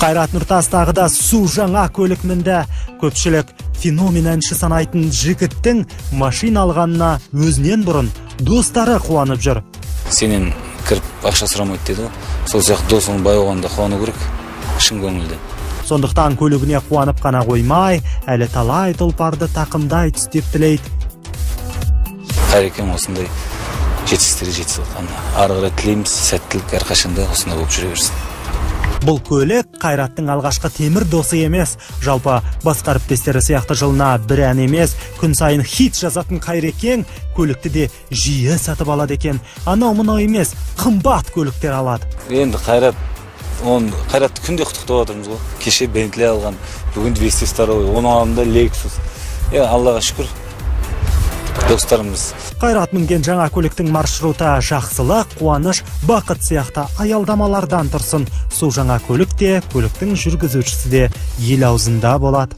Қайрат Нұртастағы да су жаңа көлік мінді. Көпшілік феномен әнші санайтын жігіттің машина алғанына өзінен бұрын достары қуанып жүр. Сенен кіріп ақша сұрамайды деді ғой. Сол сияқты досың бай болғанда қуану керек, шын көңілді. Сондықтан көлігіне қуанып қана қоймай, әлі талай тұлпарды тақымдай түстеп тілейді. Қайрекем осындай жетістіктері жетсе отқан. Ары қарай тілейміз, сәттілік әрқашанда осында болып жүре берсін. Бұл көлік Қайраттың алғашқы темір досы емес. Жалпы басқа әріптестері сияқты жылына бір ән емес, күн сайын хит жазатын Қайрекең көлікті де жиі сатып алады екен. Анау мынау емес, қымбат көліктер алады. Енді Қайратты күнде құттықтап отырмыз ғой. Кеше Бентли алған, бүгін 200 старой, оның алдында Lexus. Аллаға шүкір. Достарымыз. Қайрат мінген жаңа көліктің маршруты жақсылық, қуаныш, бақыт сияқты аялдамалардан тұрсын. Су жаңа көлік те, көліктің жүргізушісі де ел аузында болады.